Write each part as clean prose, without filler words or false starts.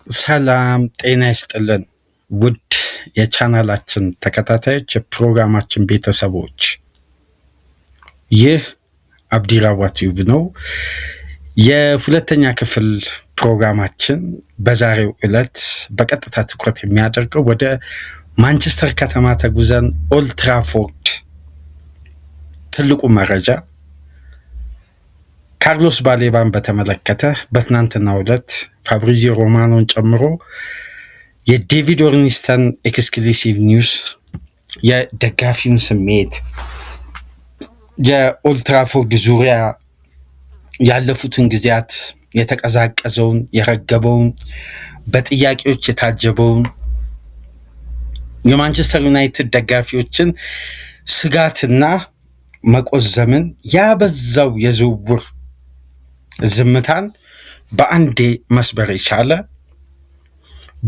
ሰላም ጤና ይስጥልን ውድ የቻናላችን ተከታታዮች የፕሮግራማችን ቤተሰቦች፣ ይህ አብዲራዋ ቲዩብ ነው። የሁለተኛ ክፍል ፕሮግራማችን በዛሬው ዕለት በቀጥታ ትኩረት የሚያደርገው ወደ ማንቸስተር ከተማ ተጉዘን ኦልድ ትራፎርድ ትልቁ መረጃ ካርሎስ ባሌባን በተመለከተ በትናንትናው ዕለት ፋብሪዚዮ ሮማኖን ጨምሮ የዴቪድ ኦርኒስተን ኤክስክሉሲቭ ኒውስ የደጋፊውን ስሜት የኦልድ ትራፎርድ ዙሪያ ያለፉትን ጊዜያት የተቀዛቀዘውን የረገበውን በጥያቄዎች የታጀበውን የማንቸስተር ዩናይትድ ደጋፊዎችን ስጋትና መቆዘምን ያበዛው የዝውውር ዝምታን በአንዴ መስበር የቻለ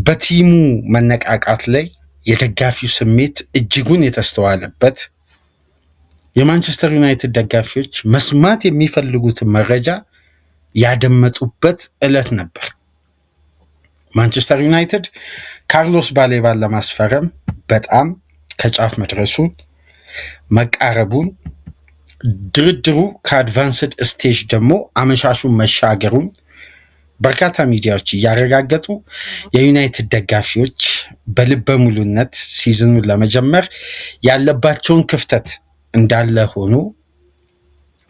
በቲሙ መነቃቃት ላይ የደጋፊው ስሜት እጅጉን የተስተዋለበት የማንቸስተር ዩናይትድ ደጋፊዎች መስማት የሚፈልጉትን መረጃ ያደመጡበት ዕለት ነበር። ማንቸስተር ዩናይትድ ካርሎስ ባሌባን ለማስፈረም በጣም ከጫፍ መድረሱን መቃረቡን ድርድሩ ከአድቫንስድ ስቴጅ ደግሞ አመሻሹን መሻገሩን በርካታ ሚዲያዎች እያረጋገጡ የዩናይትድ ደጋፊዎች በልበ ሙሉነት ሲዝኑን ለመጀመር ያለባቸውን ክፍተት እንዳለ ሆኖ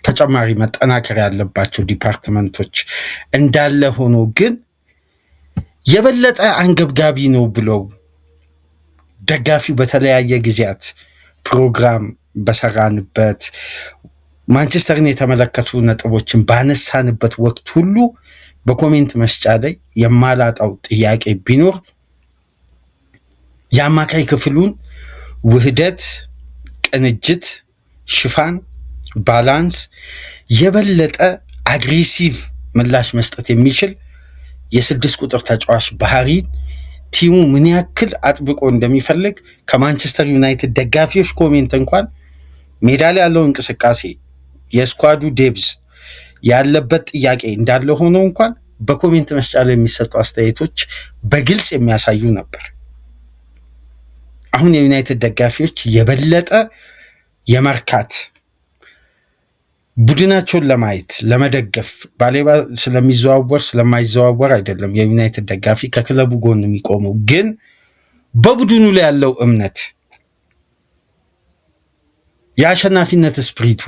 ተጨማሪ መጠናከር ያለባቸው ዲፓርትመንቶች እንዳለ ሆኖ ግን የበለጠ አንገብጋቢ ነው ብለው ደጋፊው በተለያየ ጊዜያት ፕሮግራም በሰራንበት ማንቸስተርን የተመለከቱ ነጥቦችን ባነሳንበት ወቅት ሁሉ በኮሜንት መስጫ ላይ የማላጣው ጥያቄ ቢኖር የአማካይ ክፍሉን ውህደት፣ ቅንጅት፣ ሽፋን፣ ባላንስ የበለጠ አግሬሲቭ ምላሽ መስጠት የሚችል የ6 ቁጥር ተጫዋች ባህሪ ቲሙ ምን ያክል አጥብቆ እንደሚፈልግ ከማንቸስተር ዩናይትድ ደጋፊዎች ኮሜንት እንኳን ሜዳ ላይ ያለው እንቅስቃሴ የስኳዱ ዴብዝ ያለበት ጥያቄ እንዳለ ሆኖ እንኳን በኮሜንት መስጫ ላይ የሚሰጡ አስተያየቶች በግልጽ የሚያሳዩ ነበር። አሁን የዩናይትድ ደጋፊዎች የበለጠ የመርካት ቡድናቸውን ለማየት ለመደገፍ ባሌባ ስለሚዘዋወር ስለማይዘዋወር አይደለም የዩናይትድ ደጋፊ ከክለቡ ጎን የሚቆመው፣ ግን በቡድኑ ላይ ያለው እምነት የአሸናፊነት ስፕሪቱ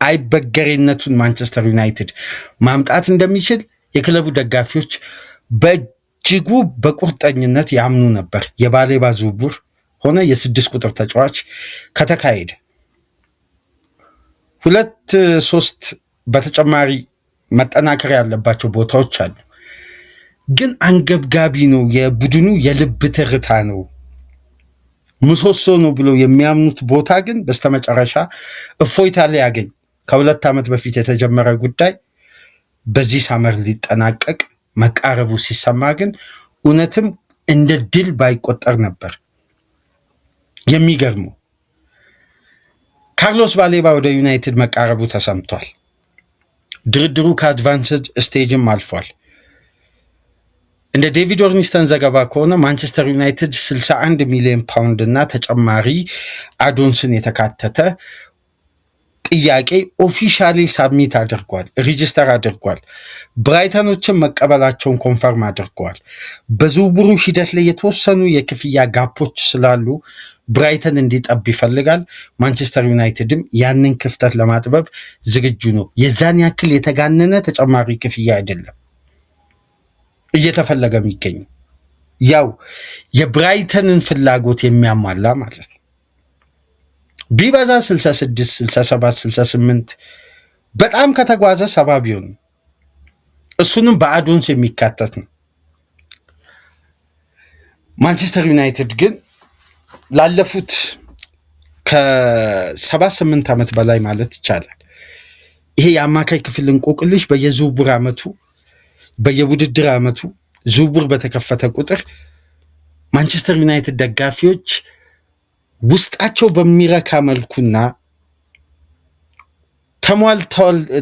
አይበገሬነቱን ማንቸስተር ዩናይትድ ማምጣት እንደሚችል የክለቡ ደጋፊዎች በእጅጉ በቁርጠኝነት ያምኑ ነበር። የባሌባ ዝውውር ሆነ የ6 ቁጥር ተጫዋች ከተካሄደ 2-3 በተጨማሪ መጠናከር ያለባቸው ቦታዎች አሉ፣ ግን አንገብጋቢ ነው፣ የቡድኑ የልብ ትርታ ነው፣ ምሰሶ ነው ብለው የሚያምኑት ቦታ ግን በስተመጨረሻ እፎይታ ሊያገኝ ከ2 ዓመት በፊት የተጀመረ ጉዳይ በዚህ ሳመር ሊጠናቀቅ መቃረቡ ሲሰማ ግን እውነትም እንደ ድል ባይቆጠር ነበር። የሚገርመው ካርሎስ ባሌባ ወደ ዩናይትድ መቃረቡ ተሰምቷል። ድርድሩ ከአድቫንስድ ስቴጅም አልፏል። እንደ ዴቪድ ኦርኒስተን ዘገባ ከሆነ ማንቸስተር ዩናይትድ 61 ሚሊዮን ፓውንድ እና ተጨማሪ አዶንስን የተካተተ ጥያቄ ኦፊሻሊ ሳብሚት አድርጓል፣ ሪጅስተር አድርጓል። ብራይተኖችን መቀበላቸውን ኮንፈርም አድርገዋል። በዝውውሩ ሂደት ላይ የተወሰኑ የክፍያ ጋፖች ስላሉ ብራይተን እንዲጠብ ይፈልጋል። ማንቸስተር ዩናይትድም ያንን ክፍተት ለማጥበብ ዝግጁ ነው። የዛን ያክል የተጋነነ ተጨማሪ ክፍያ አይደለም እየተፈለገ የሚገኝ፣ ያው የብራይተንን ፍላጎት የሚያሟላ ማለት ነው። ቢበዛ 66፣ 67፣ 68 በጣም ከተጓዘ 70 ቢሆን እሱንም በአዶንስ የሚካተት ነው። ማንቸስተር ዩናይትድ ግን ላለፉት ከ78 ዓመት በላይ ማለት ይቻላል ይሄ የአማካይ ክፍል እንቆቅልሽ በየዝውውር ዓመቱ በየውድድር ዓመቱ ዝውውር በተከፈተ ቁጥር ማንቸስተር ዩናይትድ ደጋፊዎች ውስጣቸው በሚረካ መልኩና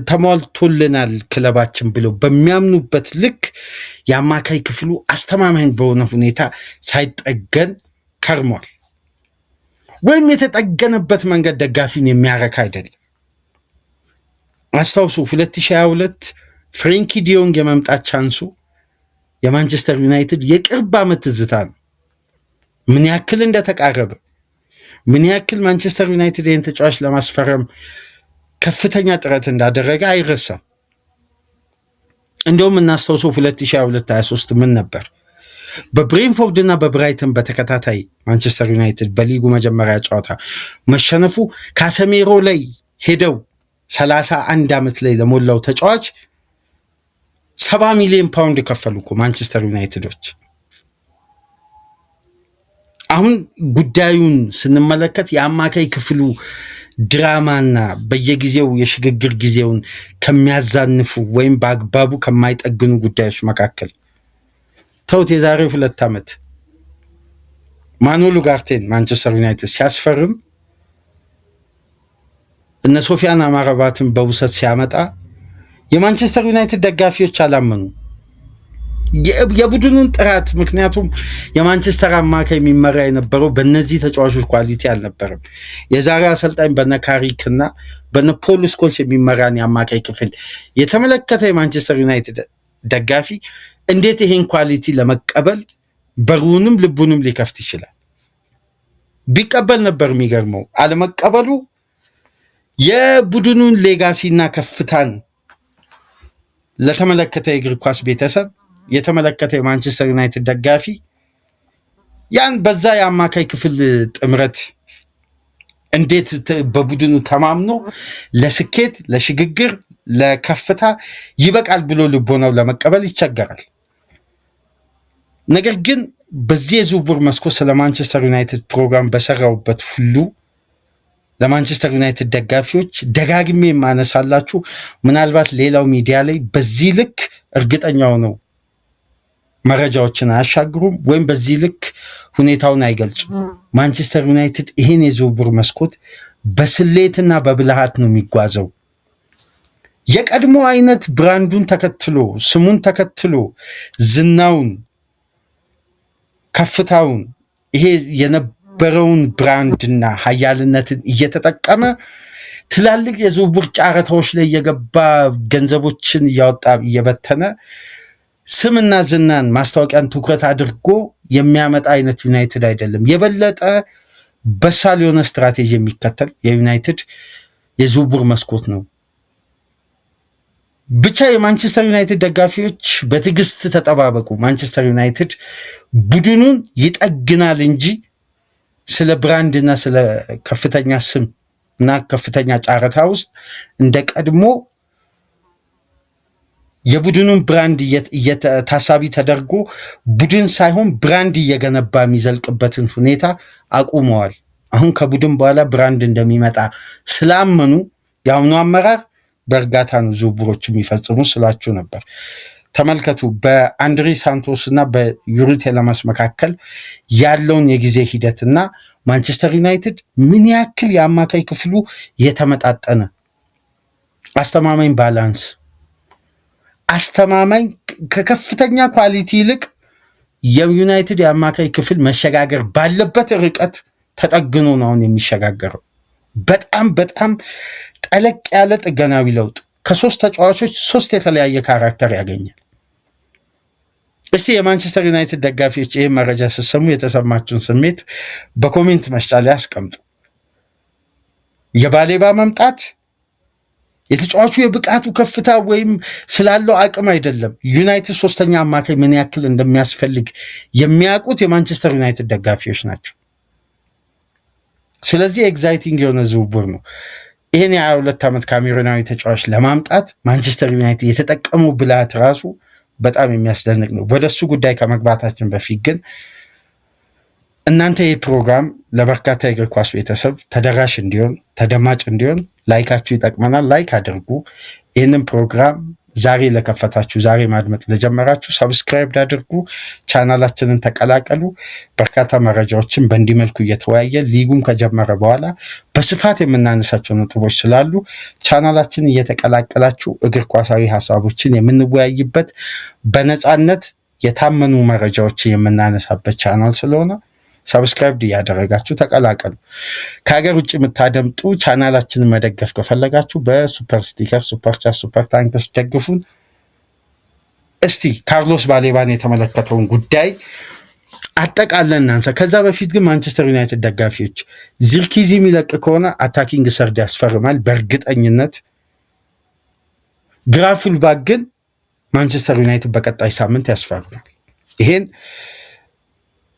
ተሟልቶልናል ክለባችን ብለው በሚያምኑበት ልክ የአማካይ ክፍሉ አስተማማኝ በሆነ ሁኔታ ሳይጠገን ከርሟል። ወይም የተጠገነበት መንገድ ደጋፊን የሚያረካ አይደለም። አስታውሱ 2022 ፍሬንኪ ዲዮንግ የመምጣት ቻንሱ የማንቸስተር ዩናይትድ የቅርብ ዓመት ትዝታ ነው። ምን ያክል እንደተቃረበ፣ ምን ያክል ማንቸስተር ዩናይትድ ይህን ተጫዋች ለማስፈረም ከፍተኛ ጥረት እንዳደረገ አይረሳም። እንደውም እናስታውሰው 2022-23 ምን ነበር? በብሬንፎርድ እና በብራይተን በተከታታይ ማንቸስተር ዩናይትድ በሊጉ መጀመሪያ ጨዋታ መሸነፉ ካሰሜሮ ላይ ሄደው 31 ዓመት ላይ ለሞላው ተጫዋች 70 ሚሊዮን ፓውንድ ከፈሉ እኮ ማንቸስተር ዩናይትዶች። አሁን ጉዳዩን ስንመለከት የአማካይ ክፍሉ ድራማና በየጊዜው የሽግግር ጊዜውን ከሚያዛንፉ ወይም በአግባቡ ከማይጠግኑ ጉዳዮች መካከል ተውት። የዛሬ 2 ዓመት ማኑኤል ኡጋርቴን ማንቸስተር ዩናይትድ ሲያስፈርም እነ ሶፊያን አምራባትን በውሰት ሲያመጣ የማንቸስተር ዩናይትድ ደጋፊዎች አላመኑ የቡድኑን ጥራት። ምክንያቱም የማንቸስተር አማካይ የሚመራ የነበረው በእነዚህ ተጫዋቾች ኳሊቲ አልነበረም። የዛሬ አሰልጣኝ በነ ካሪክ እና በነ ፖል ስኮልስ የሚመራን የአማካይ ክፍል የተመለከተ የማንቸስተር ዩናይትድ ደጋፊ እንዴት ይሄን ኳሊቲ ለመቀበል በሩንም ልቡንም ሊከፍት ይችላል? ቢቀበል ነበር የሚገርመው። አለመቀበሉ የቡድኑን ሌጋሲና ከፍታን ለተመለከተ የእግር ኳስ ቤተሰብ የተመለከተ የማንቸስተር ዩናይትድ ደጋፊ ያን በዛ የአማካይ ክፍል ጥምረት እንዴት በቡድኑ ተማምኖ ለስኬት፣ ለሽግግር፣ ለከፍታ ይበቃል ብሎ ልቦናው ለመቀበል ይቸገራል። ነገር ግን በዚህ የዝውውር መስኮት ስለ ማንቸስተር ዩናይትድ ፕሮግራም በሰራውበት ሁሉ ለማንቸስተር ዩናይትድ ደጋፊዎች ደጋግሜ የማነሳላችሁ ምናልባት ሌላው ሚዲያ ላይ በዚህ ልክ እርግጠኛው ነው መረጃዎችን አያሻግሩም ወይም በዚህ ልክ ሁኔታውን አይገልጹም። ማንቸስተር ዩናይትድ ይህን የዝውውር መስኮት በስሌትና በብልሃት ነው የሚጓዘው። የቀድሞ አይነት ብራንዱን ተከትሎ ስሙን ተከትሎ ዝናውን፣ ከፍታውን ይሄ የነበረውን ብራንድና ሀያልነትን እየተጠቀመ ትላልቅ የዝውውር ጨረታዎች ላይ የገባ ገንዘቦችን እያወጣ እየበተነ ስምና ዝናን ማስታወቂያን ትኩረት አድርጎ የሚያመጣ አይነት ዩናይትድ አይደለም። የበለጠ በሳል የሆነ ስትራቴጂ የሚከተል የዩናይትድ የዝውውር መስኮት ነው። ብቻ የማንቸስተር ዩናይትድ ደጋፊዎች በትዕግስት ተጠባበቁ። ማንቸስተር ዩናይትድ ቡድኑን ይጠግናል እንጂ ስለ ብራንድና ስለ ከፍተኛ ስም እና ከፍተኛ ጨረታ ውስጥ እንደ ቀድሞ የቡድኑን ብራንድ ታሳቢ ተደርጎ ቡድን ሳይሆን ብራንድ እየገነባ የሚዘልቅበትን ሁኔታ አቁመዋል። አሁን ከቡድን በኋላ ብራንድ እንደሚመጣ ስላመኑ የአሁኑ አመራር በእርጋታ ነው ዝውውሮች የሚፈጽሙ ስላችሁ ነበር። ተመልከቱ፣ በአንድሪ ሳንቶስ እና በዩሪ ቴለማስ መካከል ያለውን የጊዜ ሂደትና ማንቸስተር ዩናይትድ ምን ያክል የአማካይ ክፍሉ የተመጣጠነ አስተማማኝ ባላንስ አስተማማኝ ከከፍተኛ ኳሊቲ ይልቅ የዩናይትድ የአማካይ ክፍል መሸጋገር ባለበት ርቀት ተጠግኖ ነው አሁን የሚሸጋገረው። በጣም በጣም ጠለቅ ያለ ጥገናዊ ለውጥ ከ3 ተጫዋቾች 3 የተለያየ ካራክተር ያገኛል። እስቲ የማንቸስተር ዩናይትድ ደጋፊዎች ይህ መረጃ ስትሰሙ የተሰማችሁን ስሜት በኮሜንት መስጫ ላይ አስቀምጡ። የባሌባ መምጣት የተጫዋቹ የብቃቱ ከፍታ ወይም ስላለው አቅም አይደለም። ዩናይትድ 3ኛ አማካይ ምን ያክል እንደሚያስፈልግ የሚያውቁት የማንቸስተር ዩናይትድ ደጋፊዎች ናቸው። ስለዚህ ኤግዛይቲንግ የሆነ ዝውውር ነው። ይህን የ22 ዓመት ካሜሩናዊ ተጫዋች ለማምጣት ማንቸስተር ዩናይትድ የተጠቀመው ብልሃት ራሱ በጣም የሚያስደንቅ ነው። ወደሱ ጉዳይ ከመግባታችን በፊት ግን እናንተ ይህ ፕሮግራም ለበርካታ የእግር ኳስ ቤተሰብ ተደራሽ እንዲሆን ተደማጭ እንዲሆን ላይካችሁ ይጠቅመናል። ላይክ አድርጉ። ይህንን ፕሮግራም ዛሬ ለከፈታችሁ፣ ዛሬ ማድመጥ ለጀመራችሁ ሰብስክራይብ አድርጉ፣ ቻናላችንን ተቀላቀሉ። በርካታ መረጃዎችን በእንዲህ መልኩ እየተወያየ ሊጉም ከጀመረ በኋላ በስፋት የምናነሳቸው ነጥቦች ስላሉ ቻናላችን እየተቀላቀላችሁ እግር ኳሳዊ ሀሳቦችን የምንወያይበት በነፃነት የታመኑ መረጃዎችን የምናነሳበት ቻናል ስለሆነ ሰብስክራይብ እያደረጋችሁ ተቀላቀሉ። ከሀገር ውጭ የምታደምጡ ቻናላችንን መደገፍ ከፈለጋችሁ በሱፐር ስቲከር፣ ሱፐር ቻት፣ ሱፐር ታንክስ ደግፉን። እስቲ ካርሎስ ባሌባን የተመለከተውን ጉዳይ አጠቃለን እናንሳ። ከዛ በፊት ግን ማንቸስተር ዩናይትድ ደጋፊዎች ዚርክዚ የሚለቅ ከሆነ አታኪንግ ሰርድ ያስፈርማል በእርግጠኝነት። ግራ ፉልባክ ግን ማንቸስተር ዩናይትድ በቀጣይ ሳምንት ያስፈርማል። ይሄን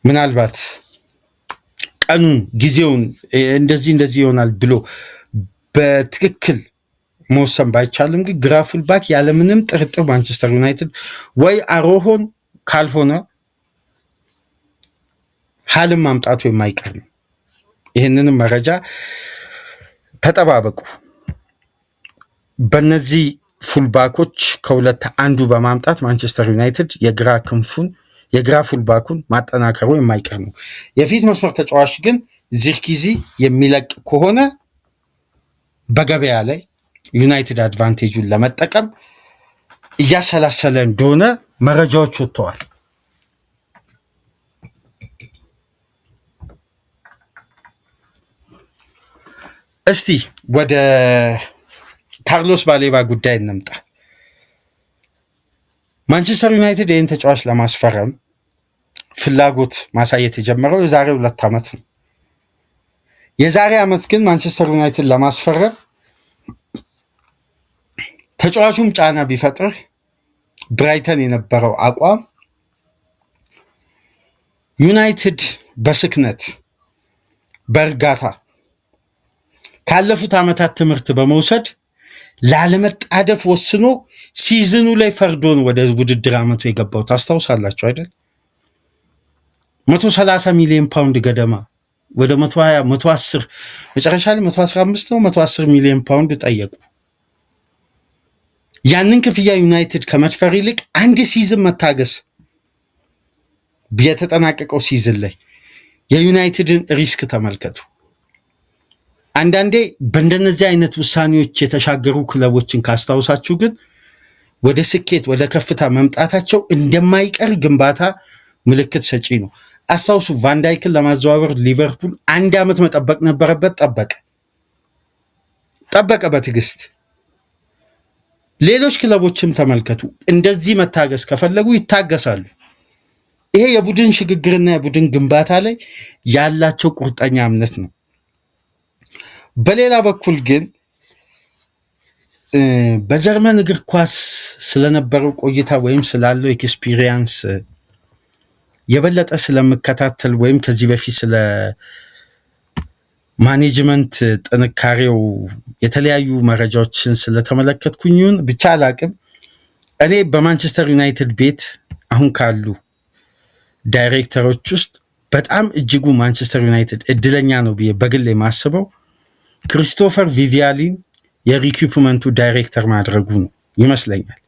ምናልባት ቀኑን ጊዜውን እንደዚህ ይሆናል ብሎ በትክክል መወሰን ባይቻልም ግን ግራ ፉልባክ ያለምንም ጥርጥር ማንቸስተር ዩናይትድ ወይ አሮሆን ካልሆነ ሀልም ማምጣቱ የማይቀር ነው። ይህንንም መረጃ ተጠባበቁ። በእነዚህ ፉልባኮች ከሁለት አንዱ በማምጣት ማንቸስተር ዩናይትድ የግራ ፉልባኩን ማጠናከሩ የማይቀር ነው። የፊት መስመር ተጫዋች ግን ዚርክዚ የሚለቅ ከሆነ በገበያ ላይ ዩናይትድ አድቫንቴጁን ለመጠቀም እያሰላሰለ እንደሆነ መረጃዎች ወጥተዋል። እስቲ ወደ ካርሎስ ባሌባ ጉዳይ እንምጣ። ማንቸስተር ዩናይትድ ይህን ተጫዋች ለማስፈረም ፍላጎት ማሳየት የጀመረው የዛሬ 2 ዓመት ነው። የዛሬ ዓመት ግን ማንቸስተር ዩናይትድ ለማስፈረም ተጫዋቹም ጫና ቢፈጥር ብራይተን የነበረው አቋም ዩናይትድ በስክነት በእርጋታ ካለፉት ዓመታት ትምህርት በመውሰድ ላለመጣደፍ ወስኖ ሲዝኑ ላይ ፈርዶን ወደ ውድድር ዓመቱ የገባው ታስታውሳላችሁ አይደል? 130 ሚሊዮን ፓውንድ ገደማ ወደ 120 110 መጨረሻ ላይ 115 ነው 110 ሚሊዮን ፓውንድ ጠየቁ። ያንን ክፍያ ዩናይትድ ከመድፈር ይልቅ አንድ ሲዝን መታገስ የተጠናቀቀው ሲዝን ላይ የዩናይትድን ሪስክ ተመልከቱ። አንዳንዴ በእንደነዚህ አይነት ውሳኔዎች የተሻገሩ ክለቦችን ካስታውሳችሁ ግን ወደ ስኬት ወደ ከፍታ መምጣታቸው እንደማይቀር ግንባታ ምልክት ሰጪ ነው። አስታውሱ፣ ቫንዳይክን ለማዘዋወር ሊቨርፑል 1 ዓመት መጠበቅ ነበረበት። ጠበቀ በትዕግስት። ሌሎች ክለቦችም ተመልከቱ፣ እንደዚህ መታገስ ከፈለጉ ይታገሳሉ። ይሄ የቡድን ሽግግርና የቡድን ግንባታ ላይ ያላቸው ቁርጠኛ እምነት ነው። በሌላ በኩል ግን በጀርመን እግር ኳስ ስለነበረው ቆይታ ወይም ስላለው ኤክስፒሪየንስ የበለጠ ስለምከታተል ወይም ከዚህ በፊት ስለ ማኔጅመንት ጥንካሬው የተለያዩ መረጃዎችን ስለተመለከትኩኝ ይሁን ብቻ አላቅም፣ እኔ በማንቸስተር ዩናይትድ ቤት አሁን ካሉ ዳይሬክተሮች ውስጥ በጣም እጅጉ ማንቸስተር ዩናይትድ እድለኛ ነው ብዬ በግል የማስበው ክሪስቶፈር ቪቪያሊን የሪኩፕመንቱ ዳይሬክተር ማድረጉ ነው ይመስለኛል።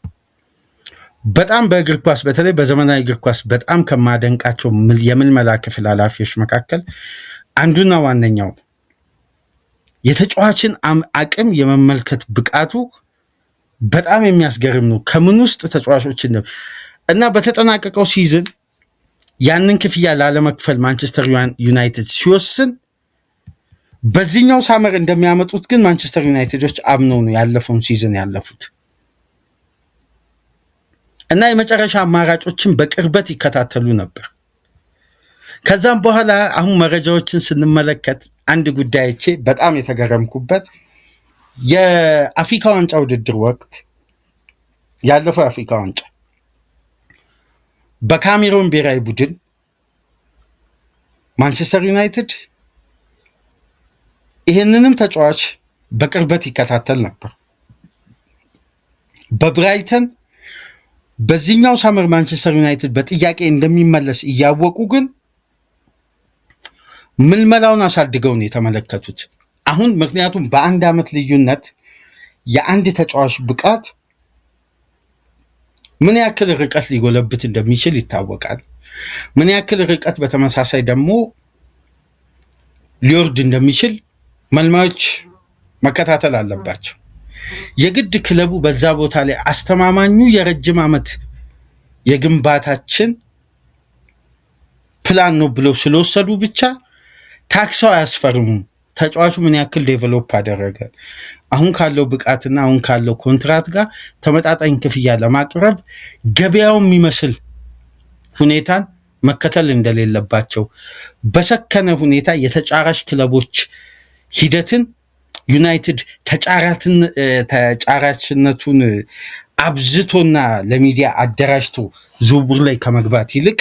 በጣም በእግር ኳስ በተለይ በዘመናዊ እግር ኳስ በጣም ከማደንቃቸው የምልመላ ክፍል ኃላፊዎች መካከል አንዱና ዋነኛው የተጫዋችን አቅም የመመልከት ብቃቱ በጣም የሚያስገርም ነው። ከምን ውስጥ ተጫዋቾችን እና በተጠናቀቀው ሲዝን ያንን ክፍያ ላለመክፈል ማንቸስተር ዩናይትድ ሲወስን በዚህኛው ሳመር እንደሚያመጡት ግን ማንቸስተር ዩናይትዶች አምነው ነው ያለፈውን ሲዝን ያለፉት እና የመጨረሻ አማራጮችን በቅርበት ይከታተሉ ነበር። ከዛም በኋላ አሁን መረጃዎችን ስንመለከት አንድ ጉዳይቼ በጣም የተገረምኩበት የአፍሪካ ዋንጫ ውድድር ወቅት ያለፈው የአፍሪካ ዋንጫ በካሜሮን ብሔራዊ ቡድን ማንቸስተር ዩናይትድ ይህንንም ተጫዋች በቅርበት ይከታተል ነበር። በብራይተን በዚህኛው ሳመር ማንቸስተር ዩናይትድ በጥያቄ እንደሚመለስ እያወቁ ግን ምልመላውን አሳድገው ነው የተመለከቱት። አሁን ምክንያቱም በ1 ዓመት ልዩነት የአንድ ተጫዋች ብቃት ምን ያክል ርቀት ሊጎለብት እንደሚችል ይታወቃል። ምን ያክል ርቀት በተመሳሳይ ደግሞ ሊወርድ እንደሚችል መልማዮች መከታተል አለባቸው። የግድ ክለቡ በዛ ቦታ ላይ አስተማማኙ የረጅም ዓመት የግንባታችን ፕላን ነው ብለው ስለወሰዱ ብቻ ታክሰው አያስፈርሙም። ተጫዋቹ ምን ያክል ዴቨሎፕ አደረገ፣ አሁን ካለው ብቃትና አሁን ካለው ኮንትራት ጋር ተመጣጣኝ ክፍያ ለማቅረብ ገበያው የሚመስል ሁኔታን መከተል እንደሌለባቸው በሰከነ ሁኔታ የተጫራች ክለቦች ሂደትን ዩናይትድ ተጫራችነቱን አብዝቶና ለሚዲያ አደራጅቶ ዝውውር ላይ ከመግባት ይልቅ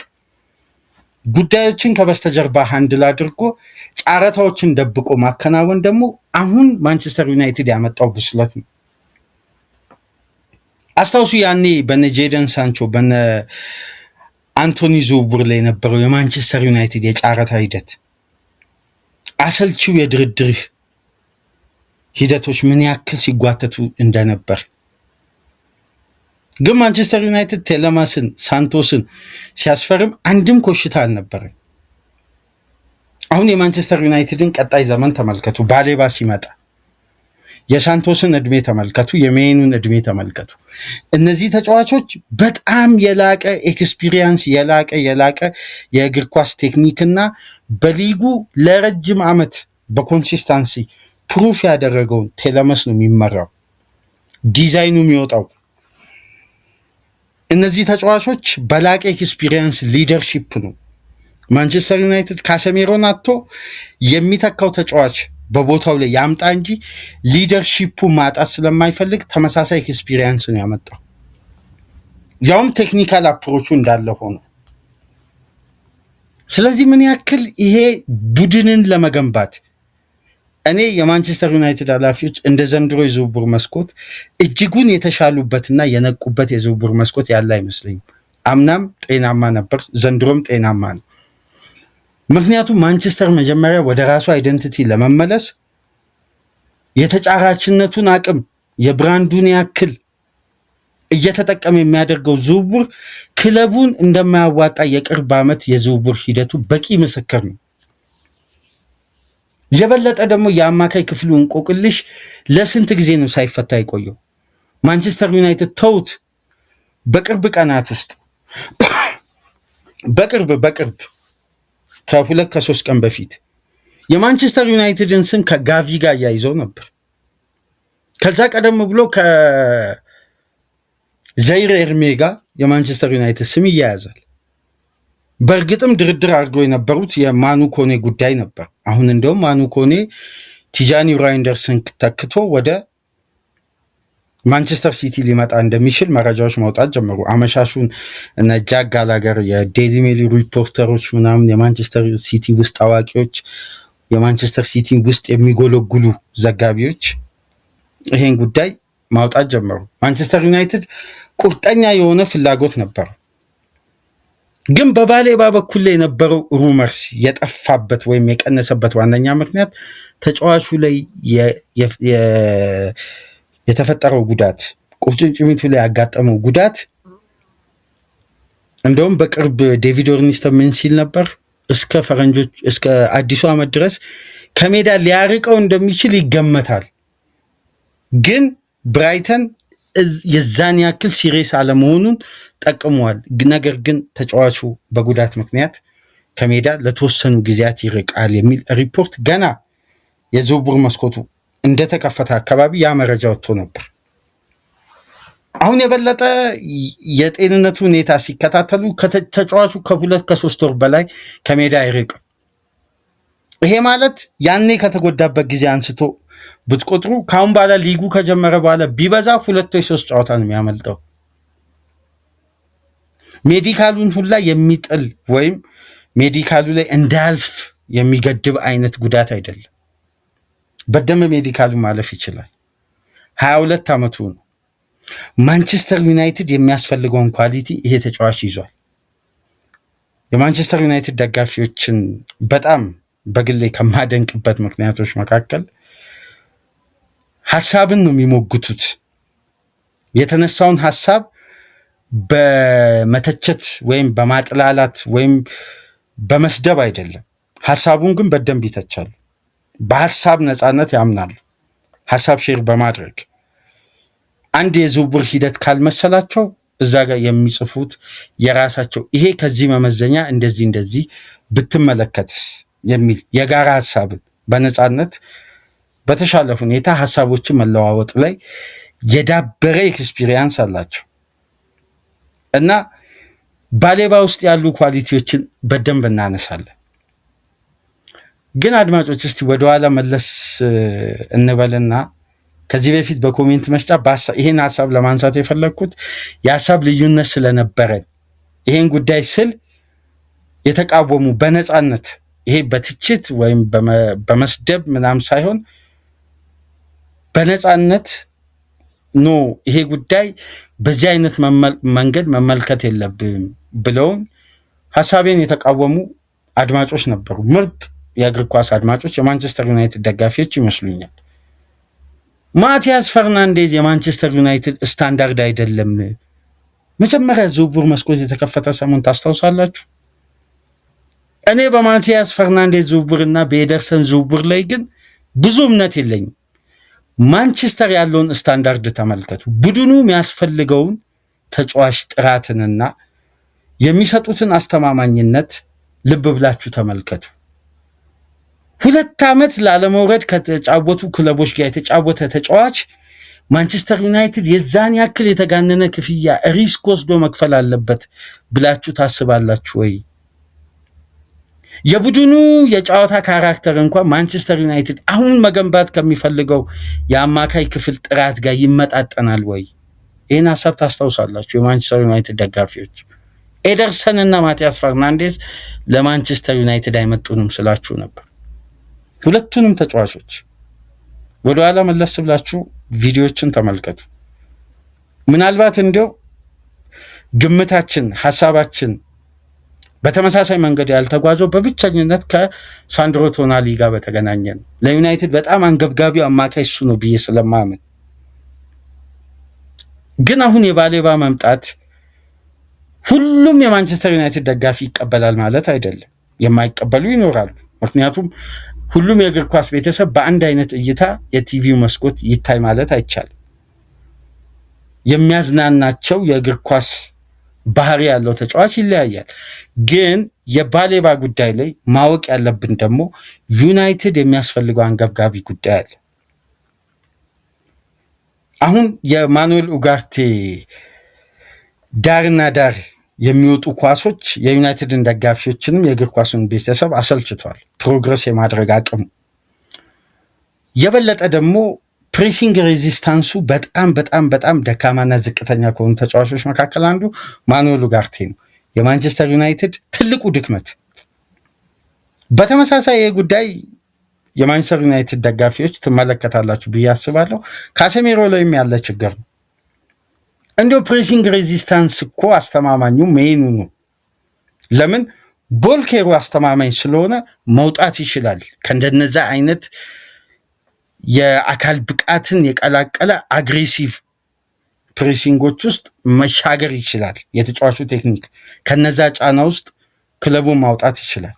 ጉዳዮችን ከበስተጀርባ ሃንድል አድርጎ ጨረታዎችን ደብቆ ማከናወን ደግሞ አሁን ማንቸስተር ዩናይትድ ያመጣው ብስለት ነው። አስታውሱ ያኔ በነ ጄደን ሳንቾ በነ አንቶኒ ዝውውር ላይ የነበረው የማንቸስተር ዩናይትድ የጨረታ ሂደት፣ አሰልቺው የድርድር ሂደቶች ምን ያክል ሲጓተቱ እንደነበር። ግን ማንቸስተር ዩናይትድ ቴሌማስን ሳንቶስን ሲያስፈርም አንድም ኮሽታ አልነበረም። አሁን የማንቸስተር ዩናይትድን ቀጣይ ዘመን ተመልከቱ። ባሌባ ሲመጣ የሳንቶስን እድሜ ተመልከቱ፣ የሜኑን እድሜ ተመልከቱ። እነዚህ ተጫዋቾች በጣም የላቀ ኤክስፒሪየንስ የላቀ የእግር ኳስ ቴክኒክና በሊጉ ለረጅም ዓመት በኮንሲስታንሲ ፕሩፍ ያደረገውን ቴሌመስ ነው የሚመራው፣ ዲዛይኑ የሚወጣው። እነዚህ ተጫዋቾች በላቀ ኤክስፒሪየንስ ሊደርሺፕ ነው። ማንቸስተር ዩናይትድ ካሰሜሮን አጥቶ የሚተካው ተጫዋች በቦታው ላይ ያምጣ እንጂ ሊደርሺፑ ማጣት ስለማይፈልግ ተመሳሳይ ኤክስፒሪየንስ ነው ያመጣው፣ ያውም ቴክኒካል አፕሮቹ እንዳለ ሆኖ። ስለዚህ ምን ያክል ይሄ ቡድንን ለመገንባት እኔ የማንቸስተር ዩናይትድ ኃላፊዎች እንደ ዘንድሮ የዝውውር መስኮት እጅጉን የተሻሉበትና የነቁበት የዝውውር መስኮት ያለ አይመስለኝም። አምናም ጤናማ ነበር፣ ዘንድሮም ጤናማ ነው። ምክንያቱም ማንቸስተር መጀመሪያ ወደ ራሱ አይደንቲቲ ለመመለስ የተጫራችነቱን አቅም የብራንዱን ያክል እየተጠቀመ የሚያደርገው ዝውውር ክለቡን እንደማያዋጣ የቅርብ ዓመት የዝውውር ሂደቱ በቂ ምስክር ነው። የበለጠ ደግሞ የአማካይ ክፍሉ እንቆቅልሽ ለስንት ጊዜ ነው ሳይፈታ የቆየው? ማንቸስተር ዩናይትድ ተውት፣ በቅርብ ቀናት ውስጥ በቅርብ ከ2-3 ቀን በፊት የማንቸስተር ዩናይትድን ስም ከጋቪ ጋር እያይዘው ነበር። ከዛ ቀደም ብሎ ከዘይር ኤርሜ ጋር የማንቸስተር ዩናይትድ ስም ይያያዛል። በእርግጥም ድርድር አድርገው የነበሩት የማኑ ኮኔ ጉዳይ ነበር። አሁን እንደውም ማኑ ኮኔ ቲጃኒ ራይንደርስን ተክቶ ወደ ማንቸስተር ሲቲ ሊመጣ እንደሚችል መረጃዎች መውጣት ጀመሩ። አመሻሹን እነ ጃክ ጋላገር የዴይሊ ሜል ሪፖርተሮች ምናምን የማንቸስተር ሲቲ ውስጥ አዋቂዎች፣ የማንቸስተር ሲቲ ውስጥ የሚጎለጉሉ ዘጋቢዎች ይሄን ጉዳይ ማውጣት ጀመሩ። ማንቸስተር ዩናይትድ ቁርጠኛ የሆነ ፍላጎት ነበር። ግን በባሌባ በኩል ላይ የነበረው ሩመርስ የጠፋበት ወይም የቀነሰበት ዋነኛ ምክንያት ተጫዋቹ ላይ የተፈጠረው ጉዳት፣ ቁርጭምጭሚቱ ላይ ያጋጠመው ጉዳት። እንደውም በቅርብ ዴቪድ ኦርኒስተን ምን ሲል ነበር? እስከ አዲሱ ዓመት ድረስ ከሜዳ ሊያርቀው እንደሚችል ይገመታል። ግን ብራይተን የዛን ያክል ሲሪየስ አለመሆኑን ጠቅሟል። ነገር ግን ተጫዋቹ በጉዳት ምክንያት ከሜዳ ለተወሰኑ ጊዜያት ይርቃል የሚል ሪፖርት ገና የዝውውር መስኮቱ እንደተከፈተ አካባቢ ያ መረጃ ወጥቶ ነበር። አሁን የበለጠ የጤንነቱ ሁኔታ ሲከታተሉ ተጫዋቹ ከ2-3 ወር በላይ ከሜዳ አይርቅም። ይሄ ማለት ያኔ ከተጎዳበት ጊዜ አንስቶ ብትቆጥሩ ካሁን በኋላ ሊጉ ከጀመረ በኋላ ቢበዛ 2 ወይ 3 ጨዋታ ነው የሚያመልጠው። ሜዲካሉን ሁላ የሚጥል ወይም ሜዲካሉ ላይ እንዳያልፍ የሚገድብ አይነት ጉዳት አይደለም። በደም ሜዲካሉ ማለፍ ይችላል። 22 ዓመቱ ነው። ማንቸስተር ዩናይትድ የሚያስፈልገውን ኳሊቲ ይሄ ተጫዋች ይዟል። የማንቸስተር ዩናይትድ ደጋፊዎችን በጣም በግሌ ከማደንቅበት ምክንያቶች መካከል ሐሳብን ነው የሚሞግቱት። የተነሳውን ሐሳብ በመተቸት ወይም በማጥላላት ወይም በመስደብ አይደለም። ሐሳቡን ግን በደንብ ይተቻሉ። በሐሳብ ነፃነት ያምናሉ። ሐሳብ ሼር በማድረግ አንድ የዝውውር ሂደት ካልመሰላቸው እዛ ጋር የሚጽፉት የራሳቸው ይሄ ከዚህ መመዘኛ እንደዚህ ብትመለከትስ የሚል የጋራ ሐሳብን በነፃነት በተሻለ ሁኔታ ሐሳቦችን መለዋወጥ ላይ የዳበረ ኤክስፒሪየንስ አላቸው እና ባሌባ ውስጥ ያሉ ኳሊቲዎችን በደንብ እናነሳለን። ግን አድማጮች እስቲ ወደኋላ መለስ እንበልና ከዚህ በፊት በኮሜንት መስጫ ይሄን ሐሳብ ለማንሳት የፈለግኩት የሐሳብ ልዩነት ስለነበረን ይሄን ጉዳይ ስል የተቃወሙ በነፃነት ይሄ በትችት ወይም በመስደብ ምናምን ሳይሆን በነፃነት ኖ ይሄ ጉዳይ በዚህ አይነት መንገድ መመልከት የለብም ብለውን ሐሳቤን የተቃወሙ አድማጮች ነበሩ። ምርጥ የእግር ኳስ አድማጮች፣ የማንቸስተር ዩናይትድ ደጋፊዎች ይመስሉኛል። ማቲያስ ፈርናንዴዝ የማንቸስተር ዩናይትድ ስታንዳርድ አይደለም። መጀመሪያ ዝውውር መስኮት የተከፈተ ሰሞን ታስታውሳላችሁ። እኔ በማቲያስ ፈርናንዴዝ ዝውውርና በኤደርሰን ዝውውር ላይ ግን ብዙ እምነት የለኝም። ማንቸስተር ያለውን ስታንዳርድ ተመልከቱ። ቡድኑ የሚያስፈልገውን ተጫዋች ጥራትንና የሚሰጡትን አስተማማኝነት ልብ ብላችሁ ተመልከቱ። 2 ዓመት ላለመውረድ ከተጫወቱ ክለቦች ጋር የተጫወተ ተጫዋች ማንቸስተር ዩናይትድ የዛን ያክል የተጋነነ ክፍያ ሪስክ ወስዶ መክፈል አለበት ብላችሁ ታስባላችሁ ወይ? የቡድኑ የጨዋታ ካራክተር እንኳን ማንቸስተር ዩናይትድ አሁን መገንባት ከሚፈልገው የአማካይ ክፍል ጥራት ጋር ይመጣጠናል ወይ? ይህን ሐሳብ ታስታውሳላችሁ የማንቸስተር ዩናይትድ ደጋፊዎች። ኤደርሰን እና ማቲያስ ፈርናንዴዝ ለማንቸስተር ዩናይትድ አይመጡንም ስላችሁ ነበር። ሁለቱንም ተጫዋቾች ወደኋላ መለስ ብላችሁ ቪዲዮዎችን ተመልከቱ። ምናልባት እንዲያው ግምታችን ሐሳባችን በተመሳሳይ መንገድ ያልተጓዘው በብቸኝነት ከሳንድሮ ቶናሊ ጋር በተገናኘ ነው። ለዩናይትድ በጣም አንገብጋቢው አማካይ እሱ ነው ብዬ ስለማምን። ግን አሁን የባሌባ መምጣት ሁሉም የማንቸስተር ዩናይትድ ደጋፊ ይቀበላል ማለት አይደለም። የማይቀበሉ ይኖራሉ። ምክንያቱም ሁሉም የእግር ኳስ ቤተሰብ በአንድ አይነት እይታ የቲቪው መስኮት ይታይ ማለት አይቻልም። የሚያዝናናቸው የእግር ኳስ ባህሪ ያለው ተጫዋች ይለያያል። ግን የባሌባ ጉዳይ ላይ ማወቅ ያለብን ደግሞ ዩናይትድ የሚያስፈልገው አንገብጋቢ ጉዳይ አለ። አሁን የማኑኤል ኡጋርቴ ዳርና ዳር የሚወጡ ኳሶች የዩናይትድን ደጋፊዎችንም የእግር ኳሱን ቤተሰብ አሰልችተዋል። ፕሮግረስ የማድረግ አቅሙ የበለጠ ደግሞ ፕሬሲንግ ሬዚስታንሱ በጣም ደካማና ዝቅተኛ ከሆኑ ተጫዋቾች መካከል አንዱ ማኑኤል ኡጋርቴ ነው። የማንቸስተር ዩናይትድ ትልቁ ድክመት። በተመሳሳይ ይህ ጉዳይ የማንቸስተር ዩናይትድ ደጋፊዎች ትመለከታላችሁ ብዬ አስባለሁ። ካሴሜሮ ላይም ያለ ችግር ነው። እንዲሁ ፕሬሲንግ ሬዚስታንስ እኮ አስተማማኙ ሜኑ ነው። ለምን ቦልኬሩ አስተማማኝ ስለሆነ መውጣት ይችላል። ከእንደነዛ አይነት የአካል ብቃትን የቀላቀለ አግሬሲቭ ፕሬሲንጎች ውስጥ መሻገር ይችላል። የተጫዋቹ ቴክኒክ ከነዛ ጫና ውስጥ ክለቡን ማውጣት ይችላል።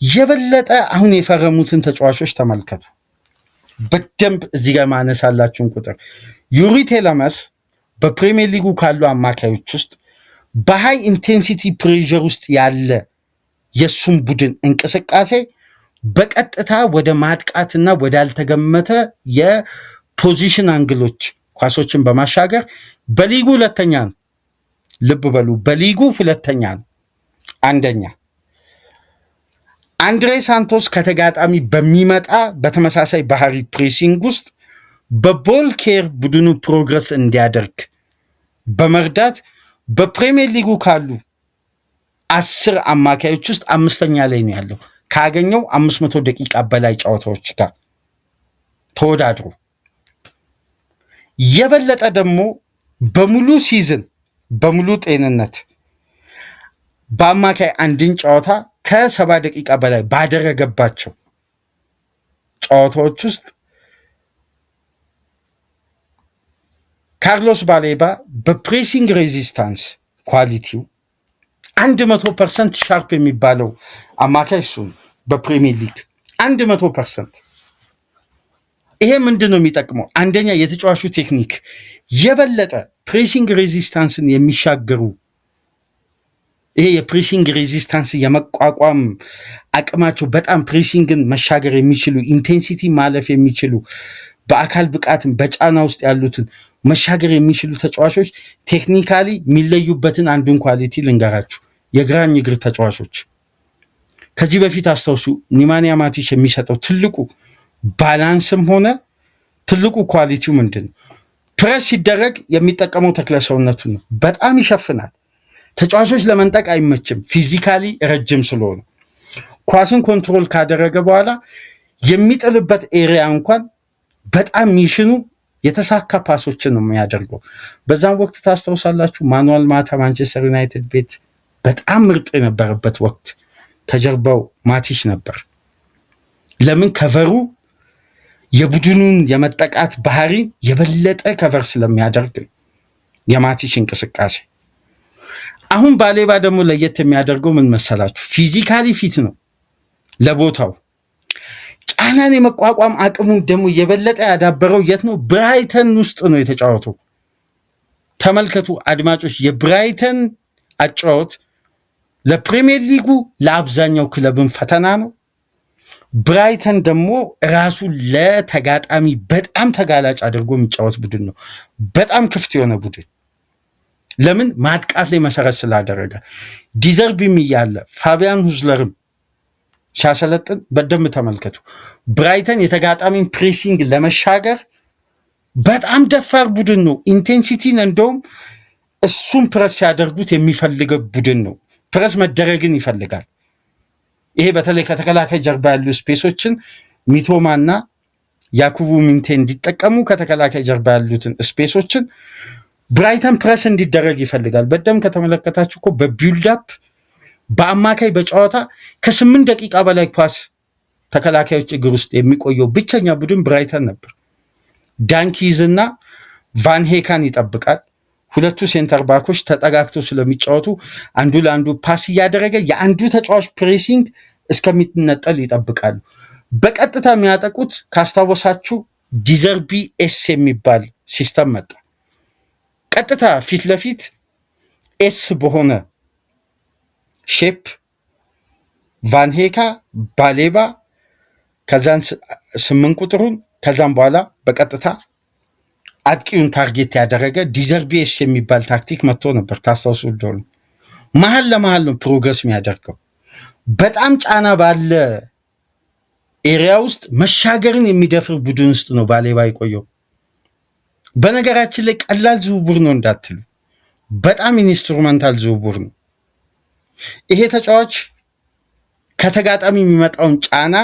የበለጠ አሁን የፈረሙትን ተጫዋቾች ተመልከቱ። በደንብ እዚህ ጋር ማነሳላችሁን ቁጥር ዩሪ ቴለመስ በፕሪሚየር ሊጉ ካሉ አማካዮች ውስጥ በሃይ ኢንቴንሲቲ ፕሬዠር ውስጥ ያለ የሱም ቡድን እንቅስቃሴ በቀጥታ ወደ ማጥቃትና ወዳልተገመተ የፖዚሽን አንግሎች ኳሶችን በማሻገር በሊጉ 2ኛ ነው። ልብ በሉ፣ በሊጉ 2ኛ ነው። አንደኛ አንድሬ ሳንቶስ ከተጋጣሚ በሚመጣ በተመሳሳይ ባህሪ ፕሬሲንግ ውስጥ በቦል ኬር ቡድኑ ፕሮግረስ እንዲያደርግ በመርዳት በፕሪሚየር ሊጉ ካሉ 10 አማካዮች ውስጥ 5ኛ ላይ ነው ያለው። ካገኘው 500 ደቂቃ በላይ ጨዋታዎች ጋር ተወዳድሮ የበለጠ ደግሞ በሙሉ ሲዝን በሙሉ ጤንነት በአማካይ አንድን ጨዋታ ከ70 ደቂቃ በላይ ባደረገባቸው ጨዋታዎች ውስጥ ካርሎስ ባሌባ በፕሬሲንግ ሬዚስታንስ ኳሊቲው 100% ሻርፕ የሚባለው አማካይ እሱ ነው በፕሪሚየር ሊግ 100%። ይሄ ምንድነው የሚጠቅመው? አንደኛ የተጫዋቹ ቴክኒክ የበለጠ ፕሬሲንግ ሬዚስታንስን የሚሻገሩ ይሄ የፕሬሲንግ ሬዚስታንስ የመቋቋም አቅማቸው በጣም ፕሬሲንግን መሻገር የሚችሉ ኢንቴንሲቲ ማለፍ የሚችሉ በአካል ብቃትን በጫና ውስጥ ያሉትን መሻገር የሚችሉ ተጫዋቾች ቴክኒካሊ የሚለዩበትን አንዱን ኳሊቲ ልንገራችሁ። የግራኝ እግር ተጫዋቾች ከዚህ በፊት አስታውሱ፣ ኒማንያ ማቲች የሚሰጠው ትልቁ ባላንስም ሆነ ትልቁ ኳሊቲው ምንድን ነው? ፕሬስ ሲደረግ የሚጠቀመው ተክለ ሰውነቱ ነው። በጣም ይሸፍናል። ተጫዋቾች ለመንጠቅ አይመችም፣ ፊዚካሊ ረጅም ስለሆነ። ኳስን ኮንትሮል ካደረገ በኋላ የሚጥልበት ኤሪያ እንኳን በጣም ሚሽኑ የተሳካ ፓሶችን ነው የሚያደርገው። በዛም ወቅት ታስታውሳላችሁ ማኑዋል ማታ ማንቸስተር ዩናይትድ ቤት በጣም ምርጥ የነበረበት ወቅት ከጀርባው ማቲች ነበር። ለምን? ከቨሩ የቡድኑን የመጠቃት ባህሪ የበለጠ ከቨር ስለሚያደርግ የማቲች እንቅስቃሴ። አሁን ባሌባ ደግሞ ለየት የሚያደርገው ምን መሰላችሁ? ፊዚካሊ ፊት ነው ለቦታው። ጫናን የመቋቋም አቅሙ ደግሞ የበለጠ ያዳበረው የት ነው? ብራይተን ውስጥ ነው የተጫወተው። ተመልከቱ አድማጮች፣ የብራይተን አጫወት ለፕሪሚየር ሊጉ ለአብዛኛው ክለብን ፈተና ነው። ብራይተን ደግሞ ራሱ ለተጋጣሚ በጣም ተጋላጭ አድርጎ የሚጫወት ቡድን ነው። በጣም ክፍት የሆነ ቡድን። ለምን? ማጥቃት ላይ መሰረት ስላደረገ። ዲዘርቢም እያለ ፋቢያን ሁዝለርም ሲያሰለጥን በደንብ ተመልከቱ። ብራይተን የተጋጣሚን ፕሬሲንግ ለመሻገር በጣም ደፋር ቡድን ነው። ኢንቴንሲቲን እንደውም እሱም ፕረስ ሲያደርጉት የሚፈልገው ቡድን ነው። ፕረስ መደረግን ይፈልጋል። ይሄ በተለይ ከተከላካይ ጀርባ ያሉ ስፔሶችን ሚቶማና ያኩቡ ሚንቴ እንዲጠቀሙ ከተከላካይ ጀርባ ያሉትን ስፔሶችን ብራይተን ፕረስ እንዲደረግ ይፈልጋል። በደንብ ከተመለከታችሁ እኮ በቢልዳፕ በአማካይ በጨዋታ ከ8 ደቂቃ በላይ ኳስ ተከላካዮች እግር ውስጥ የሚቆየው ብቸኛ ቡድን ብራይተን ነበር። ዳንኪዝ እና ቫንሄካን ይጠብቃል። ሁለቱ ሴንተር ባኮች ተጠጋግተው ስለሚጫወቱ አንዱ ለአንዱ ፓስ እያደረገ የአንዱ ተጫዋች ፕሬሲንግ እስከሚነጠል ይጠብቃሉ። በቀጥታ የሚያጠቁት ካስታወሳችሁ ዲዘርቢ ኤስ የሚባል ሲስተም መጣ። ቀጥታ ፊት ለፊት ኤስ በሆነ ሼፕ ቫንሄካ፣ ባሌባ ከዛን 8 ቁጥሩን ከዛም በኋላ በቀጥታ አጥቂውን ታርጌት ያደረገ ዲዘርቢኤስ የሚባል ታክቲክ መጥቶ ነበር። ታስታውሱ እንደሆነ መሀል ለመሀል ነው ፕሮግረስ የሚያደርገው። በጣም ጫና ባለ ኤሪያ ውስጥ መሻገርን የሚደፍር ቡድን ውስጥ ነው ባሌባ የቆየው። በነገራችን ላይ ቀላል ዝውውር ነው እንዳትሉ፣ በጣም ኢንስትሩመንታል ዝውውር ነው። ይሄ ተጫዋች ከተጋጣሚ የሚመጣውን ጫና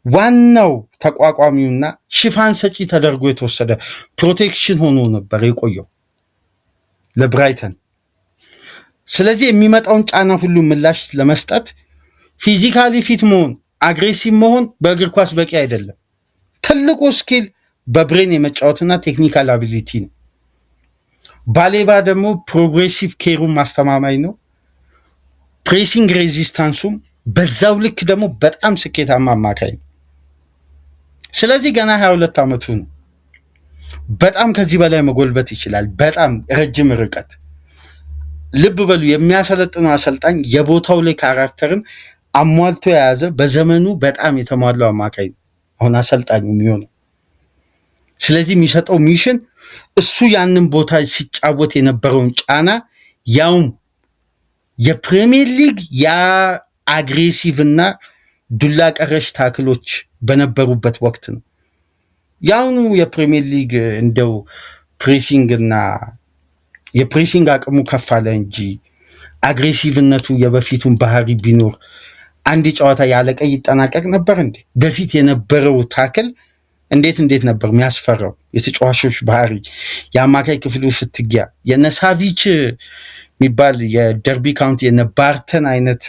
ዋናው ተቋቋሚውና ሽፋን ሰጪ ተደርጎ የተወሰደ ፕሮቴክሽን ሆኖ ነበር የቆየው ለብራይተን። ስለዚህ የሚመጣውን ጫና ሁሉ ምላሽ ለመስጠት ፊዚካሊ ፊት መሆን፣ አግሬሲቭ መሆን በእግር ኳስ በቂ አይደለም። ትልቁ ስኪል በብሬን የመጫወትና ቴክኒካል አቢሊቲ ነው። ባሌባ ደግሞ ፕሮግሬሲቭ ኬሩም ማስተማማኝ ነው። ፕሬሲንግ ሬዚስታንሱም በዛው ልክ ደግሞ በጣም ስኬታማ አማካኝ ነው። ስለዚህ ገና 22 ዓመቱ ነው። በጣም ከዚህ በላይ መጎልበት ይችላል። በጣም ረጅም ርቀት። ልብ በሉ፣ የሚያሰለጥነው አሰልጣኝ የቦታው ላይ ካራክተርን አሟልቶ የያዘ በዘመኑ በጣም የተሟላው አማካኝ ነው አሁን አሰልጣኙ የሚሆነው። ስለዚህ የሚሰጠው ሚሽን እሱ ያንን ቦታ ሲጫወት የነበረውን ጫና ያውም የፕሪሚየር ሊግ ያ አግሬሲቭ እና ዱላ ቀረሽ ታክሎች በነበሩበት ወቅት ነው። ያውኑ የፕሪሚየር ሊግ እንደው ፕሬሲንግ እና የፕሬሲንግ አቅሙ ከፍ አለ እንጂ አግሬሲቭነቱ የበፊቱን ባህሪ ቢኖር አንድ ጨዋታ ያለቀይ ይጠናቀቅ ነበር እንዴ? በፊት የነበረው ታክል እንዴት ነበር የሚያስፈራው? የተጫዋቾች ባህሪ፣ የአማካይ ክፍሉ ፍትጊያ፣ የነሳቪች የሚባል የደርቢ ካውንቲ የነባርተን አይነት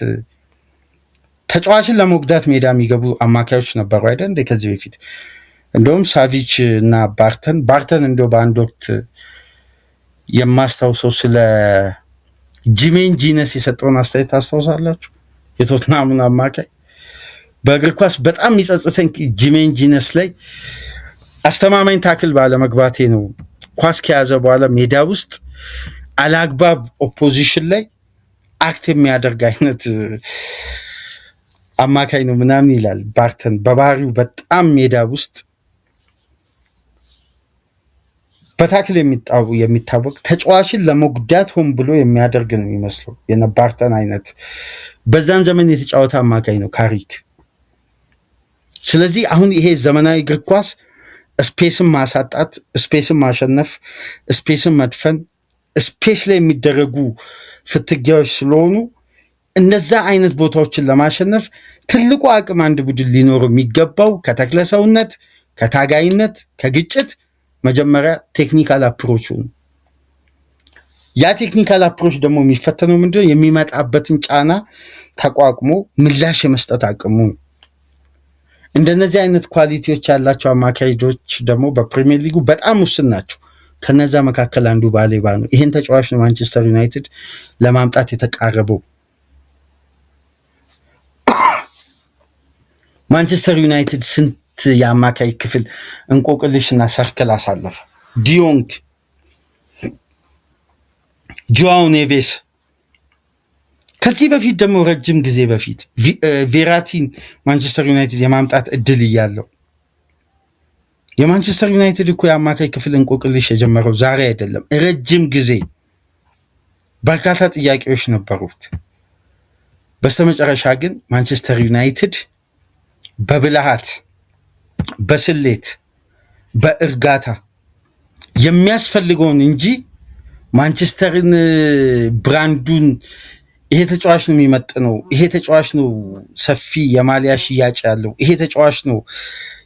ተጫዋችን ለመጉዳት ሜዳ የሚገቡ አማካዮች ነበሩ አይደል እንደ ከዚህ በፊት። እንደውም ሳቪች እና ባርተን እንደው በአንድ ወቅት የማስታውሰው ስለ ጂሜን ጂነስ የሰጠውን አስተያየት ታስታውሳላችሁ? የቶትናሙን አማካይ በእግር ኳስ በጣም የሚጸጽተኝ ጂሜን ጂነስ ላይ አስተማማኝ ታክል ባለመግባቴ ነው። ኳስ ከያዘ በኋላ ሜዳ ውስጥ አላግባብ ኦፖዚሽን ላይ አክት የሚያደርግ አይነት አማካይ ነው ምናምን ይላል ባርተን። በባህሪው በጣም ሜዳ ውስጥ በታክል የሚታወቅ ተጫዋችን ለመጉዳት ሆን ብሎ የሚያደርግ ነው የሚመስለው የነባርተን አይነት በዛን ዘመን የተጫወተ አማካይ ነው ካሪክ። ስለዚህ አሁን ይሄ ዘመናዊ እግር ኳስ ስፔስን ማሳጣት፣ ስፔስን ማሸነፍ፣ ስፔስን መድፈን፣ ስፔስ ላይ የሚደረጉ ፍትጊያዎች ስለሆኑ እነዛ አይነት ቦታዎችን ለማሸነፍ ትልቁ አቅም አንድ ቡድን ሊኖረው የሚገባው ከተክለ ሰውነት፣ ከታጋይነት፣ ከግጭት መጀመሪያ ቴክኒካል አፕሮቹ ነው። ያ ቴክኒካል አፕሮች ደግሞ የሚፈተነው ምንድነው? የሚመጣበትን ጫና ተቋቁሞ ምላሽ የመስጠት አቅሙ ነው። እንደነዚህ አይነት ኳሊቲዎች ያላቸው አማካይዶች ደግሞ በፕሪሚየር ሊጉ በጣም ውስን ናቸው። ከነዛ መካከል አንዱ ባሌባ ነው። ይህን ተጫዋች ነው ማንቸስተር ዩናይትድ ለማምጣት የተቃረበው። ማንቸስተር ዩናይትድ ስንት የአማካይ ክፍል እንቆቅልሽና ሰርክል አሳለፈ። ዲዮንግ፣ ጆዋው ኔቬስ፣ ከዚህ በፊት ደግሞ ረጅም ጊዜ በፊት ቬራቲን ማንቸስተር ዩናይትድ የማምጣት እድል እያለው። የማንቸስተር ዩናይትድ እኮ የአማካይ ክፍል እንቆቅልሽ የጀመረው ዛሬ አይደለም፣ ረጅም ጊዜ በርካታ ጥያቄዎች ነበሩት። በስተመጨረሻ ግን ማንቸስተር ዩናይትድ በብልሃት፣ በስሌት፣ በእርጋታ የሚያስፈልገውን እንጂ ማንቸስተርን ብራንዱን ይሄ ተጫዋች ነው የሚመጥነው፣ ይሄ ተጫዋች ነው ሰፊ የማሊያ ሽያጭ ያለው፣ ይሄ ተጫዋች ነው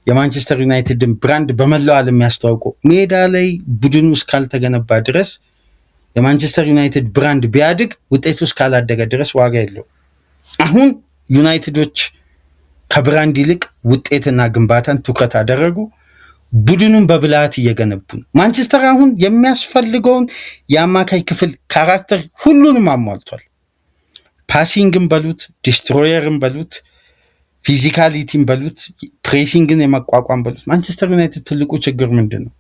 የማንቸስተር ዩናይትድን ብራንድ በመላው ዓለም የሚያስተዋውቀው። ሜዳ ላይ ቡድኑ እስካልተገነባ ድረስ የማንቸስተር ዩናይትድ ብራንድ ቢያድግ ውጤቱ እስካላደገ ድረስ ዋጋ የለው። አሁን ዩናይትዶች ከብራንድ ይልቅ ውጤትና ግንባታን ትኩረት አደረጉ። ቡድኑን በብልሃት እየገነቡ ነው። ማንቸስተር አሁን የሚያስፈልገውን የአማካይ ክፍል ካራክተር ሁሉንም አሟልቷል። ፓሲንግን በሉት፣ ዲስትሮየርን በሉት፣ ፊዚካሊቲን በሉት፣ ፕሬሲንግን የመቋቋም በሉት። ማንቸስተር ዩናይትድ ትልቁ ችግር ምንድን ነው?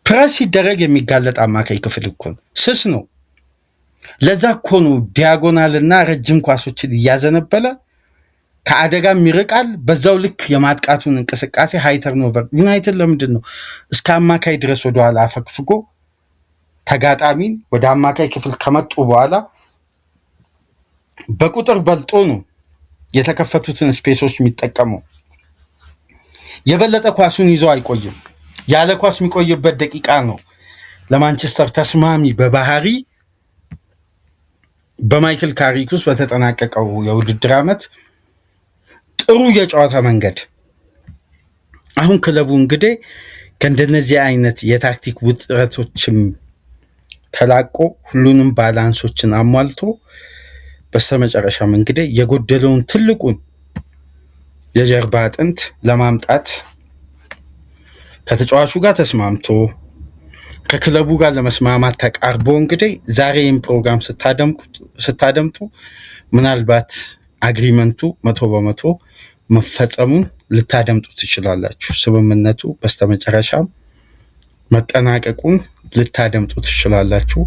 ፕረስ ሲደረግ የሚጋለጥ አማካይ ክፍል እኮ ነው። ስስ ነው። ለዛ እኮ ነው ዲያጎናልና ረጅም ኳሶችን እያዘነበለ ከአደጋም ይርቃል። በዛው ልክ የማጥቃቱን እንቅስቃሴ ሃይ ተርኖቨር። ዩናይትድ ለምንድን ነው እስከ አማካይ ድረስ ወደኋላ አፈግፍጎ ተጋጣሚን ወደ አማካይ ክፍል ከመጡ በኋላ በቁጥር በልጦ ነው የተከፈቱትን ስፔሶች የሚጠቀመው? የበለጠ ኳሱን ይዞ አይቆይም። ያለ ኳስ የሚቆይበት ደቂቃ ነው ለማንቸስተር ተስማሚ በባህሪ በማይክል ካሪክ ውስጥ በተጠናቀቀው የውድድር ዓመት ጥሩ የጨዋታ መንገድ። አሁን ክለቡ እንግዲህ ከእንደነዚህ አይነት የታክቲክ ውጥረቶችም ተላቆ ሁሉንም ባላንሶችን አሟልቶ በስተመጨረሻም እንግዲህ የጎደለውን ትልቁን የጀርባ አጥንት ለማምጣት ከተጫዋቹ ጋር ተስማምቶ ከክለቡ ጋር ለመስማማት ተቃርቦ እንግዲህ ዛሬ ይህን ፕሮግራም ስታደምጡ ምናልባት አግሪመንቱ 100% መፈጸሙን ልታደምጡ ትችላላችሁ። ስምምነቱ በስተመጨረሻም መጠናቀቁን ልታደምጡ ትችላላችሁ።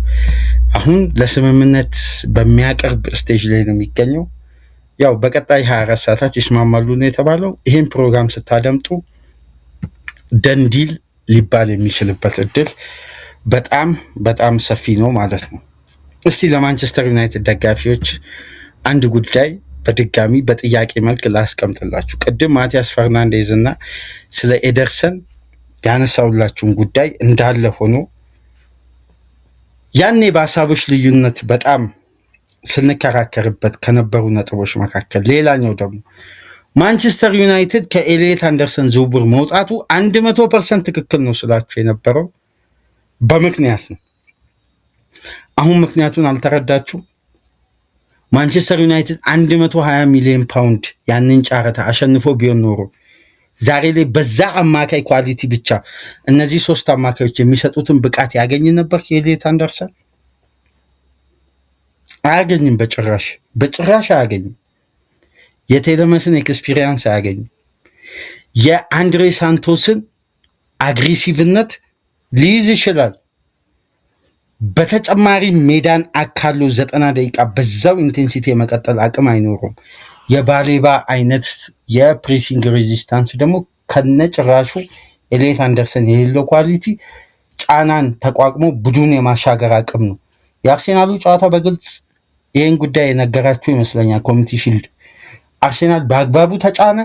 አሁን ለስምምነት በሚያቀርብ ስቴጅ ላይ ነው የሚገኘው። ያው በቀጣይ 24 ሰዓታት ይስማማሉ ነው የተባለው። ይህን ፕሮግራም ስታደምጡ ደንዲል ሊባል የሚችልበት እድል በጣም በጣም ሰፊ ነው ማለት ነው። እስቲ ለማንቸስተር ዩናይትድ ደጋፊዎች አንድ ጉዳይ በድጋሚ በጥያቄ መልክ ላስቀምጥላችሁ። ቅድም ማቲያስ ፈርናንዴዝ እና ስለ ኤደርሰን ያነሳውላችሁን ጉዳይ እንዳለ ሆኖ ያኔ በሀሳቦች ልዩነት በጣም ስንከራከርበት ከነበሩ ነጥቦች መካከል ሌላኛው ደግሞ ማንቸስተር ዩናይትድ ከኤሊየት አንደርሰን ዝውውር መውጣቱ 100% ትክክል ነው ስላችሁ የነበረው በምክንያት ነው። አሁን ምክንያቱን አልተረዳችሁ። ማንቸስተር ዩናይትድ 120 ሚሊዮን ፓውንድ ያንን ጨረታ አሸንፎ ቢሆን ኖሮ ዛሬ ላይ በዛ አማካይ ኳሊቲ ብቻ እነዚህ 3 አማካዮች የሚሰጡትን ብቃት ያገኝ ነበር ኤሊዮት አንደርሰን? አያገኝም። በጭራሽ አያገኝም። የቴሌመስን ኤክስፒሪየንስ አያገኝም። የአንድሬ ሳንቶስን አግሬሲቭነት ሊይዝ ይችላል። በተጨማሪ ሜዳን አካሎ 90 ደቂቃ በዛው ኢንቴንሲቲ የመቀጠል አቅም አይኖሩም። የባሌባ አይነት የፕሬሲንግ ሬዚስታንስ ደግሞ ከነጭራሹ ኤሊዮት አንደርሰን የሌለው ኳሊቲ ጫናን ተቋቁሞ ቡድን የማሻገር አቅም ነው። የአርሴናሉ ጨዋታ በግልጽ ይህን ጉዳይ የነገራችሁ ይመስለኛል። ኮሚኒቲ ሺልድ አርሴናል በአግባቡ ተጫነ፣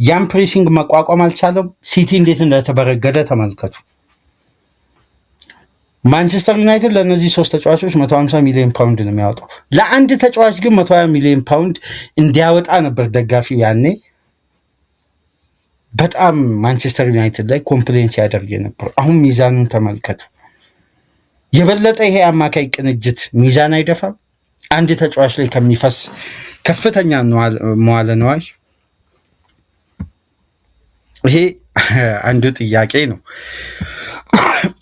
ያን ፕሬሲንግ መቋቋም አልቻለም። ሲቲ እንዴት እንደተበረገደ ተመልከቱ። ማንቸስተር ዩናይትድ ለእነዚህ 3 ተጫዋቾች 150 ሚሊዮን ፓውንድ ነው የሚያወጣው። ለአንድ ተጫዋች ግን 120 ሚሊዮን ፓውንድ እንዲያወጣ ነበር ደጋፊው ያኔ በጣም ማንቸስተር ዩናይትድ ላይ ኮምፕሌንት ያደርግ የነበሩ። አሁን ሚዛኑን ተመልከቱ። የበለጠ ይሄ አማካይ ቅንጅት ሚዛን አይደፋም? አንድ ተጫዋች ላይ ከሚፈስ ከፍተኛ መዋለ ንዋይ። ይሄ አንዱ ጥያቄ ነው።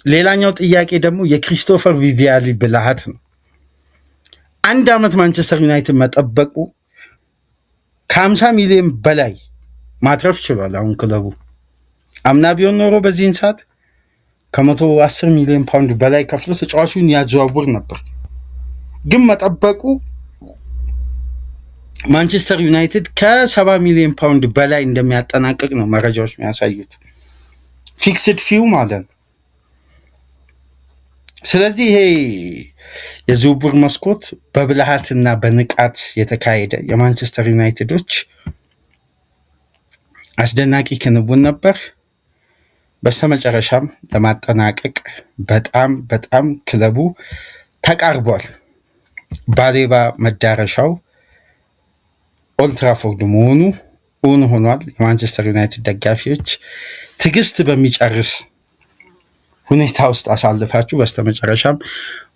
ሌላኛው ጥያቄ ደግሞ የክሪስቶፈር ቪቪያሊ ብልሃት ነው። 1 ዓመት ማንቸስተር ዩናይትድ መጠበቁ ከ50 ሚሊዮን በላይ ማትረፍ ችሏል። አሁን ክለቡ አምና ቢሆን ኖሮ በዚህን ሰዓት ከ110 ሚሊዮን ፓውንድ በላይ ከፍሎ ተጫዋቹን ያዘዋውር ነበር። ግን መጠበቁ ማንቸስተር ዩናይትድ ከ70 ሚሊዮን ፓውንድ በላይ እንደሚያጠናቅቅ ነው መረጃዎች የሚያሳዩት፣ ፊክስድ ፊው ማለት ነው። ስለዚህ ይሄ የዝውውር መስኮት በብልሃትና በንቃት የተካሄደ የማንቸስተር ዩናይትዶች አስደናቂ ክንውን ነበር። በስተመጨረሻም ለማጠናቀቅ በጣም ክለቡ ተቃርቧል። ባሌባ መዳረሻው ኦልትራፎርድ መሆኑ እውን ሆኗል። የማንቸስተር ዩናይትድ ደጋፊዎች ትዕግስት በሚጨርስ ሁኔታ ውስጥ አሳልፋችሁ በስተመጨረሻም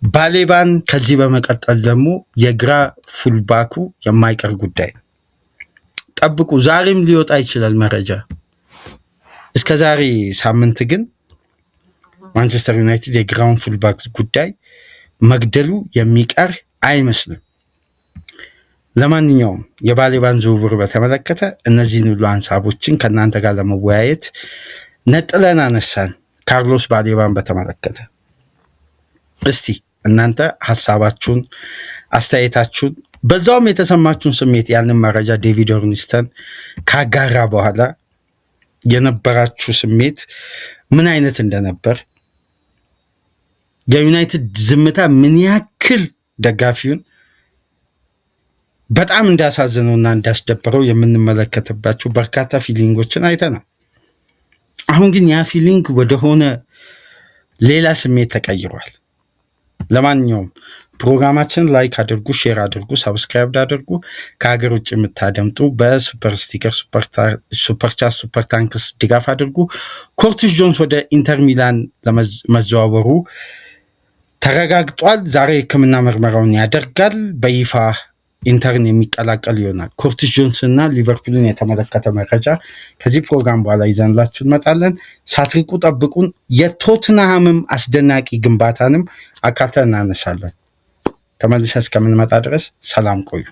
ባሌባን ከዚህ በመቀጠል ደግሞ የግራ ፉልባኩ የማይቀር ጉዳይ ጠብቁ። ዛሬም ሊወጣ ይችላል መረጃ። እስከ ዛሬ ሳምንት ግን ማንቸስተር ዩናይትድ የግራውን ፉልባክ ጉዳይ መግደሉ የሚቀር አይመስልም። ለማንኛውም የባሌባን ዝውውር በተመለከተ እነዚህን ሁሉ ሀሳቦችን ከእናንተ ጋር ለመወያየት ነጥለን አነሳን። ካርሎስ ባሌባን በተመለከተ እስቲ እናንተ ሀሳባችሁን፣ አስተያየታችሁን በዛውም የተሰማችሁን ስሜት ያንን መረጃ ዴቪድ ኦርንስተን ካጋራ በኋላ የነበራችሁ ስሜት ምን አይነት እንደነበር፣ የዩናይትድ ዝምታ ምን ያክል ደጋፊውን በጣም እንዳሳዘነውና እንዳስደበረው የምንመለከትባቸው በርካታ ፊሊንጎችን አይተናል። አሁን ግን ያ ፊሊንግ ወደሆነ ሌላ ስሜት ተቀይሯል። ለማንኛውም ፕሮግራማችን ላይክ አድርጉ፣ ሼር አድርጉ፣ ሰብስክራይብ አድርጉ። ከሀገር ውጭ የምታደምጡ በሱፐር ስቲከር፣ ሱፐርቻት፣ ሱፐር ታንክስ ድጋፍ አድርጉ። ኮርቲስ ጆንስ ወደ ኢንተር ሚላን ለመዘዋወሩ ተረጋግጧል። ዛሬ ሕክምና ምርመራውን ያደርጋል። በይፋ ኢንተርን የሚቀላቀል ይሆናል። ኮርቲስ ጆንስ እና ሊቨርፑልን የተመለከተ መረጃ ከዚህ ፕሮግራም በኋላ ይዘንላችሁ እንመጣለን። ሳትርቁ ጠብቁን። የቶትንሃምም አስደናቂ ግንባታንም አካተን እናነሳለን። ተመልሰን እስከምንመጣ ድረስ ሰላም ቆዩ።